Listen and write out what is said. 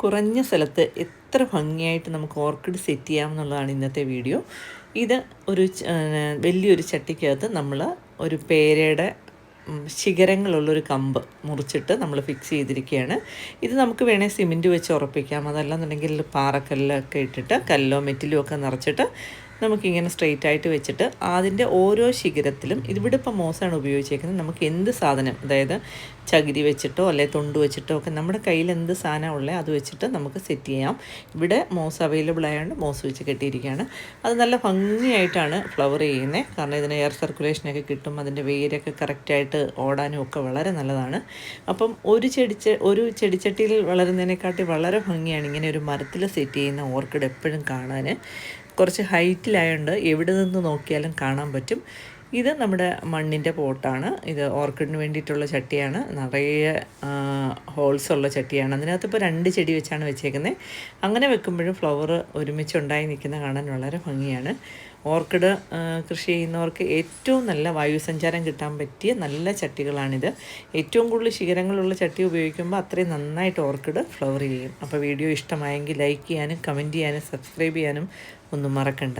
കുറഞ്ഞ സ്ഥലത്ത് എത്ര ഭംഗിയായിട്ട് നമുക്ക് ഓർക്കിഡ് സെറ്റ് ചെയ്യാമെന്നുള്ളതാണ് ഇന്നത്തെ വീഡിയോ. ഇത് വലിയൊരു ചട്ടിക്കകത്ത് നമ്മൾ ഒരു പേരയുടെ ശിഖരങ്ങളുള്ളൊരു കമ്പ് മുറിച്ചിട്ട് നമ്മൾ ഫിക്സ് ചെയ്തിരിക്കുകയാണ്. ഇത് നമുക്ക് വേണേൽ സിമെൻറ്റ് വെച്ച് ഉറപ്പിക്കാം, അതല്ലെന്നുണ്ടെങ്കിൽ പാറക്കല്ലൊക്കെ ഇട്ടിട്ട് കല്ലോ മെറ്റിലോ ഒക്കെ നിറച്ചിട്ട് നമുക്കിങ്ങനെ സ്ട്രെയിറ്റ് ആയിട്ട് വെച്ചിട്ട് അതിൻ്റെ ഓരോ ശിഖരത്തിലും ഇതിവിടെ ഇപ്പോൾ മോസാണ് ഉപയോഗിച്ചേക്കുന്നത്. നമുക്ക് എന്ത് സാധനം, അതായത് ചകിരി വെച്ചിട്ടോ അല്ലെ തൊണ്ട് വെച്ചിട്ടോ ഒക്കെ നമ്മുടെ കയ്യിൽ എന്ത് സാധനം ഉള്ളത് അത് വെച്ചിട്ട് നമുക്ക് സെറ്റ് ചെയ്യാം. ഇവിടെ മോസ് അവൈലബിൾ ആയതുകൊണ്ട് മോസ് വെച്ച് കെട്ടിയിരിക്കുകയാണ്. അത് നല്ല ഭംഗിയായിട്ടാണ് ഫ്ലവർ ചെയ്യുന്നത്, കാരണം ഇതിന് എയർ സർക്കുലേഷനൊക്കെ കിട്ടും, അതിൻ്റെ വേരൊക്കെ കറക്റ്റായിട്ട് ഓടാനും ഒക്കെ വളരെ നല്ലതാണ്. അപ്പം ഒരു ചെടിച്ചട്ടിയിൽ വളരുന്നതിനെക്കാട്ടി വളരെ ഭംഗിയാണ് ഇങ്ങനെ ഒരു മരത്തിൽ സെറ്റ് ചെയ്യുന്ന ഓർക്കിഡ് എപ്പോഴും കാണാൻ. കുറച്ച് ഹൈറ്റിലായതുകൊണ്ട് എവിടെ നിന്ന് നോക്കിയാലും കാണാൻ പറ്റും. ഇത് നമ്മുടെ മണ്ണിൻ്റെ പോട്ടാണ്. ഇത് ഓർക്കിഡിന് വേണ്ടിയിട്ടുള്ള ചട്ടിയാണ്, നിറയെ ഹോൾസ് ഉള്ള ചട്ടിയാണ്. അതിനകത്ത് ഇപ്പോൾ 2 ചെടി വെച്ചാണ് വെച്ചേക്കുന്നത്. അങ്ങനെ വെക്കുമ്പോഴും ഫ്ലവർ ഒരുമിച്ചുണ്ടായി നിൽക്കുന്ന കാണാൻ വളരെ ഭംഗിയാണ്. ഓർക്കിഡ് കൃഷി ചെയ്യുന്നവർക്ക് ഏറ്റവും നല്ല വായുസഞ്ചാരം കിട്ടാൻ പറ്റിയ നല്ല ചട്ടികളാണിത്. ഏറ്റവും കൂടുതൽ ശിഖരങ്ങളുള്ള ചട്ടി ഉപയോഗിക്കുമ്പോൾ അത്രയും നന്നായിട്ട് ഓർക്കിഡ് ഫ്ലവർ ചെയ്യും. അപ്പോൾ വീഡിയോ ഇഷ്ടമായെങ്കിൽ ലൈക്ക് ചെയ്യാനും കമൻറ്റ് ചെയ്യാനും സബ്സ്ക്രൈബ് ചെയ്യാനും ഒന്നും മറക്കണ്ട.